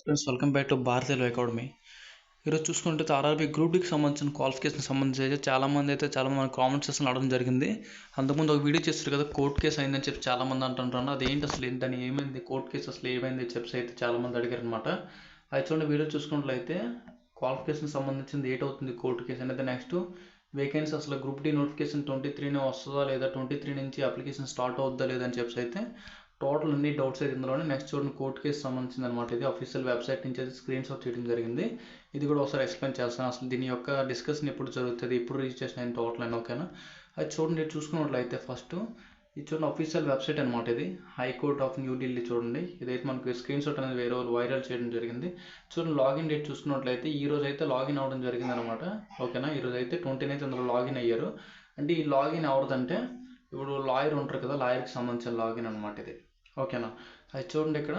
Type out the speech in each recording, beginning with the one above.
Friends welcome back to Bharat railway academy. ఈరోజు చూసుకుంటే RRB group డికి సంబంధించిన క్వాలిఫికేషన్ సంబంధించి అయితే చాలామంది కామెంట్ సెక్షన్ అడగడం జరిగింది. అంతకుముందు ఒక వీడియో చేస్తారు కదా, కోర్టు కేసు అయిందని చెప్పి చాలామంది అంటుంటారు. అదేంటి అసలు ఏంటని, ఏమైంది కోర్టు కేసు అసలు ఏమైంది చెప్పి అయితే చాలామంది అడిగారు అనమాట. అది చూడండి, వీడియో చూసుకున్నట్లయితే క్వాలిఫికేషన్ సంబంధించింది ఏట్ అవుతుంది కోర్టు కేసు అనేది. నెక్స్ట్ వేకెన్సీ అసలు గ్రూప్ డి నోటిఫికేషన్ 23 వస్తుందా లేదా, 23 నుంచి అప్లికేషన్ స్టార్ట్ అవుద్దా లేదని చెప్పి అయితే టోటల్ అన్ని డౌట్స్ అయితే ఇందులోనే. నెక్స్ట్ చూడండి, కోర్టు కేసు సంబంధించింది అనమాట. ఇది అఫీషియల్ వెబ్సైట్ నుంచి అయితే స్క్రీన్ షాట్ చేయడం జరిగింది. ఇది కూడా ఒకసారి ఎక్స్ప్లెయిన్ చేస్తాను. అసలు దీని యొక్క డిస్కషన్ ఎప్పుడు జరుగుతుంది, ఎప్పుడు రిజిస్ట్రేషన్ అయిన టోటల్ అని, ఓకేనా. అది చూడండి, చూసుకున్నట్లయితే ఫస్ట్ ఇది చూడండి, అఫీషియల్ వెబ్సైట్ అనమాట. ఇది హైకోర్ట్ ఆఫ్ న్యూఢిల్లీ. చూడండి, ఇదైతే మనకు స్క్రీన్ షాట్ అనేది వేరే వాళ్ళు వైరల్ చేయడం జరిగింది. చూడండి, లాగిన్ డేట్ చూసుకున్నట్లయితే ఈ రోజు అయితే లాగిన్ అవ్వడం జరిగింది అనమాట, ఓకేనా. ఈరోజు అయితే 29 అందులో లాగిన్ అయ్యారు. అంటే ఈ లాగిన్ ఎవరిదంటే ఇప్పుడు లాయర్ ఉంటారు కదా, లాయర్కి సంబంధించిన లాగిన్ అనమాట ఇది, ఓకేనా. అది చూడండి ఇక్కడ.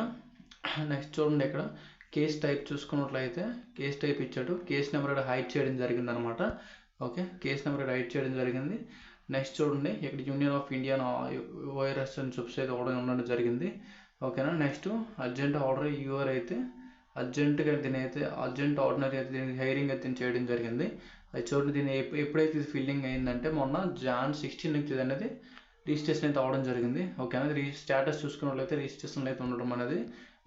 నెక్స్ట్ చూడండి ఇక్కడ కేస్ టైప్ చూసుకున్నట్లయితే కేస్ టైప్ ఇచ్చాడు. కేస్ నెంబర్ ఇక్కడ హైడ్ చేయడం జరిగింది అనమాట, ఓకే. కేస్ నెంబర్ ఇక్కడ హైడ్ చేయడం జరిగింది. నెక్స్ట్ చూడండి, ఇక్కడ యూనియన్ ఆఫ్ ఇండియా ఓఆర్ఎస్ అని చూసి అయితే ఉండడం జరిగింది, ఓకేనా. నెక్స్ట్ అర్జెంట్ ఆర్డర్ యూఆర్ అయితే అర్జెంటుగా దీని అయితే అర్జెంట్ ఆర్డినరీ అయితే దీనికి హైరింగ్ అయితే చేయడం జరిగింది. అది చూడండి, దీన్ని ఎప్పుడైతే ఇది ఫిల్లింగ్ అయిందంటే మొన్న Jan 16 ఇది అనేది రిజిస్ట్రేషన్ అయితే అవ్వడం జరిగింది, ఓకేనా. స్టేటస్ చూసుకున్నట్లయితే రిజిస్ట్రేషన్ అయితే ఉండడం అనేది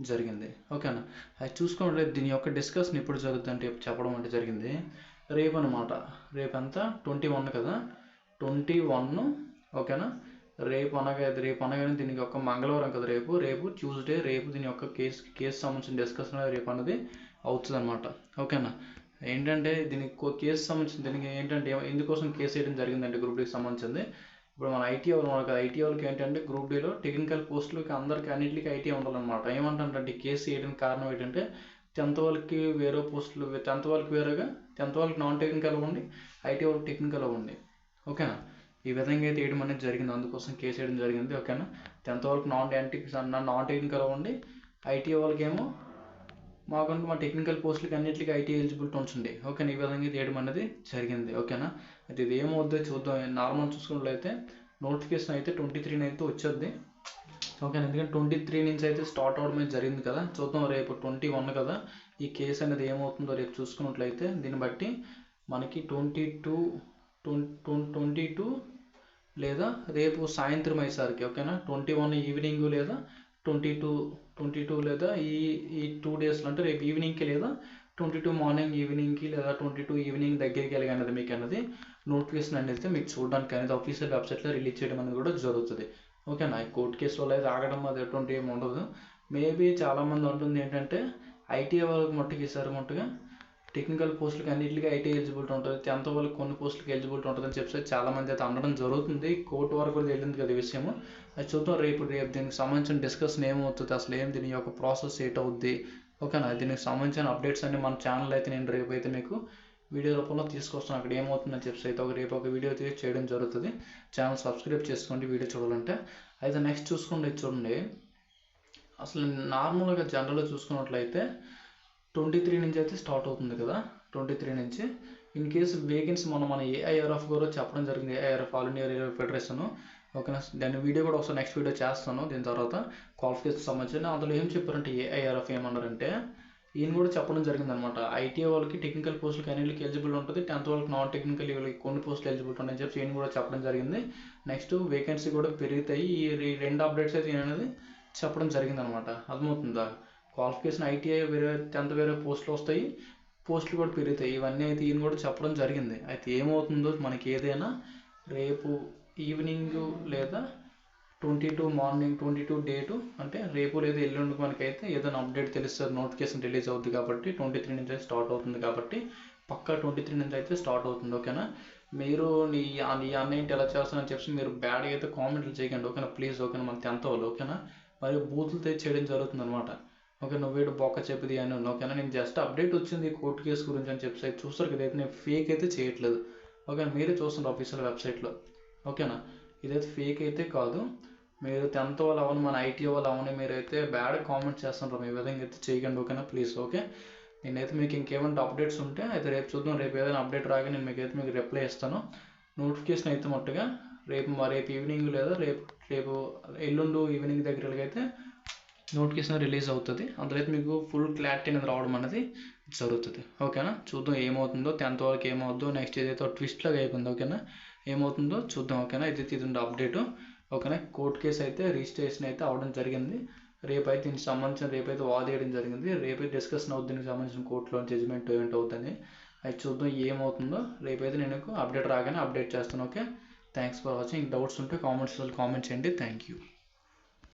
జరిగింది, ఓకేనా. అది చూసుకున్నట్లయితే దీని యొక్క డిస్కషన్ ఎప్పుడు జరుగుతుంది అంటే చెప్పడం అంటే జరిగింది రేపు అనమాట. రేపు అంతా 21 కదా, 21, ఓకేనా. రేపు అనగానే దీనికి ఒక మంగళవారం కదా, రేపు ట్యూస్డే, రేపు దీని యొక్క కేసు సంబంధించిన డిస్కషన్ రేపు అనేది అవుతుంది అనమాట, ఓకేనా. ఏంటంటే దీనికి కేసు సంబంధించిన దీనికి ఏంటంటే ఎందుకోసం కేసు వేయడం జరిగిందంటే గ్రూప్ డికి సంబంధించింది. ఇప్పుడు మన ఐటీ వాళ్ళు ఉన్నారు కదా, ఐటీ వాళ్ళకి ఏంటంటే గ్రూప్ డీలో టెక్నికల్ పోస్టులకి అందరికీ అన్నింటికి ఐటీ ఉండాలన్నమాట. ఏమంటారంటే కేసు వేయడానికి కారణం ఏంటంటే 10th వాళ్ళకి వేరే పోస్టులు, 10th వాళ్ళకి వేరేగా, 10th వాళ్ళకి నాన్ టెక్నికల్ ఉంది, ఐటీ వాళ్ళకి టెక్నికల్ ఉంది, ఓకేనా. ఈ విధంగా అయితే వేయడం అనేది జరిగింది, అందుకోసం కేసు వేయడం జరిగింది, ఓకేనా. 10th వాళ్ళకి నాన్ టెక్నికల్ ఉంది, ఐటీ వాళ్ళకి ఏమో మాకంటూ మా టెక్నికల్ పోస్టులకి అన్నింటికి ఐటీ ఎలిజిబిలిటీ ఉంటుంది, ఓకేనా. ఈ విధంగా చేయడం అనేది జరిగింది, ఓకేనా. అయితే ఇది ఏమవుద్దో చూద్దాం. నార్మల్ చూసుకున్నట్లయితే నోటిఫికేషన్ అయితే 23 అయితే వచ్చేది, ఓకేనా. ఎందుకంటే 23 నుంచి అయితే స్టార్ట్ అవడమే జరిగింది కదా. చూద్దాం, రేపు 21 కదా, ఈ కేసు అనేది ఏమవుతుందో రేపు చూసుకున్నట్లయితే దీన్ని బట్టి మనకి 22 లేదా రేపు సాయంత్రం అయ్యేసరికి, ఓకేనా. 21 ఈవినింగ్ లేదా 22 లేదా ఈ 2 డేస్లో అంటే రేపు ఈవినింగ్కి లేదా 22 మార్నింగ్ ఈవినింగ్కి లేదా 22 ఈవినింగ్ దగ్గరికి వెళ్ళి అనేది మీకు అనేది నోటిఫికేషన్ అనేది మీకు చూడడానికి అనేది అఫీషియల్ వెబ్సైట్లో రిలీజ్ చేయడం అనేది కూడా జరుగుతుంది, ఓకేనా. ఈ కోర్టు కేసులో అయితే ఆగడం అది ఎటువంటి ఏమి ఉండదు. మేబీ చాలామంది అంటుంది ఏంటంటే ఐటీఐ వాళ్ళకి మట్టుకు ఈసారి మట్టుగా టెక్నికల్ పోస్టులకి అన్నింటికి ఐటీ ఎలిజిబిలిటీ ఉంటుంది, 10th వాళ్ళకి కొన్ని పోస్టులకి ఎలిజిబిలిటీ ఉంటుందని చెప్పి చాలామంది అయితే అనడం జరుగుతుంది. కోర్టు వరకు కూడా వెళ్ళింది కదా విషయము. అది చూద్దాం, రేపు దీనికి సంబంధించిన డిస్కషన్ ఏమవుతుంది, అసలు దీని యొక్క ప్రాసెస్ ఏటవుద్ది, ఓకేనా. దీనికి సంబంధించిన అప్డేట్స్ అన్ని మన ఛానల్ అయితే నేను రేపు అయితే మీకు వీడియో రూపంలో తీసుకొస్తాను. అక్కడ ఏమవుతుందని చెప్పి అయితే రేపు ఒక వీడియో అయితే చేయడం జరుగుతుంది. ఛానల్ సబ్స్క్రైబ్ చేసుకోండి వీడియో చూడాలంటే. అయితే నెక్స్ట్ చూడండి, అసలు నార్మల్గా జనరల్గా చూసుకున్నట్లయితే 23 నుంచి అయితే స్టార్ట్ అవుతుంది కదా. 23 నుంచి ఇన్ కేసు వేకెన్సీ మన ఏఐఆర్ఎఫ్ కూడా చెప్పడం జరిగింది, AIRF all India railway federation, ఓకేనా. దాని వీడియో కూడా ఒకసారి నెక్స్ట్ వీడియో చేస్తాను దీని తర్వాత క్వాలిఫికేషన్ సంబంధించిన. అందులో ఏం చెప్పారంటే ఏఐఆర్ఎఫ్ ఏమన్నారంటే ఈయన కూడా చెప్పడం జరిగింది అనమాట. ఐటీఐ వాళ్ళకి టెక్నికల్ పోస్టులకి అన్నింటికి ఎలిజిబుల్ ఉంటుంది, 10th వాళ్ళకి నాన్ టెక్నికల్ వాళ్ళకి కొన్ని పోస్టులు ఎలిజిబుల్ ఉంటాయని చెప్పి ఈయన కూడా చెప్పడం జరిగింది. నెక్స్ట్ వేకెన్సీ కూడా పెరుగుతాయి. ఈ 2 అప్డేట్స్ అయితే ఈయన అనేది చెప్పడం జరిగింది అనమాట. అర్థమవుతుందా. క్వాలిఫికేషన్ ఐటీఐ వేరే 10th వేరే పోస్టులు వస్తాయి, పోస్టులు కూడా పెరుగుతాయి. ఇవన్నీ అయితే ఈయన కూడా చెప్పడం జరిగింది. అయితే ఏమవుతుందో మనకి ఏదైనా రేపు ఈవినింగ్ లేదా 22 మార్నింగ్ 22 డేటు అంటే రేపు లేదా ఎల్లుండి మనకైతే ఏదైనా అప్డేట్ తెలుస్తుంది. నోటిఫికేషన్ రిలీజ్ అవుతుంది కాబట్టి 23 నుంచి అయితే స్టార్ట్ అవుతుంది కాబట్టి పక్కా 23 నుంచి అయితే స్టార్ట్ అవుతుంది, ఓకేనా. మీరు నీ అన్నేంటి ఎలా చేస్తానని చెప్పి మీరు బ్యాడ్గా అయితే కామెంట్లు చేయకండి, ఓకేనా. ప్లీజ్, ఓకేనా. మన 10th వాళ్ళు, ఓకేనా. మరియు బూతులతో చేయడం జరుగుతుంది అనమాట, ఓకే. నువ్వేడు బొక్క చెప్పిది అని, ఓకేనా. నేను జస్ట్ అప్డేట్ వచ్చింది కోర్టు కేసు గురించి అని చెప్పి చూస్తారు కదా, అయితే నేను ఫేక్ అయితే చేయట్లేదు, ఓకే. మీరే చూస్తున్నారు అఫీషియల్ వెబ్సైట్లో, ఓకేనా. ఇదైతే ఫేక్ అయితే కాదు. మీరు 10th వాళ్ళు అవని మన ఐటీ వాళ్ళు అవని మీరైతే బ్యాడ్ కామెంట్ చేస్తుంటారు, ఈ విధంగా అయితే చేయకండి, ఓకేనా. Please, okay. నేనైతే మీకు ఇంకేమైనా అప్డేట్స్ ఉంటే అయితే రేపు చూద్దాం. రేపు ఏదైనా అప్డేట్ రాగా నేను మీకు రిప్లై ఇస్తాను. నోటిఫికేషన్ అయితే మట్టుగా రేపు ఈవినింగ్ లేదా రేపు ఎల్లుండి ఈవినింగ్ దగ్గరకి అయితే నోటిఫికేషన్ రిలీజ్ అవుతుంది. అందులో అయితే మీకు ఫుల్ క్లారిటీ అనేది రావడం అనేది జరుగుతుంది. ఓకేనా, చూద్దాం ఏమవుతుందో. 10th వరకు ఏమవుతుందో, నెక్స్ట్ ఏదైతే ట్విస్ట్ లాగా అయిపోయింది. ఓకేనా, ఏమవుతుందో చూద్దాం. ఓకేనా, ఇది అప్డేటు. ఓకేనా, కోర్టు కేసు అయితే రిజిస్ట్రేషన్ అయితే అవ్వడం జరిగింది. రేపైతే దీనికి సంబంధించిన రేపైతే వాదేయడం జరిగింది. రేపైతే డిస్కషన్ అవుతుంది దీనికి సంబంధించిన కోర్టులో జడ్జిమెంట్ ఏంటి అవుతుంది. అది చూద్దాం ఏమవుతుందో. రేపైతే నేను అప్డేట్ రాగానే అప్డేట్ చేస్తాను. Okay, thanks for watching. Doubts ఉంటే కామెంట్ చేయండి. Thank you.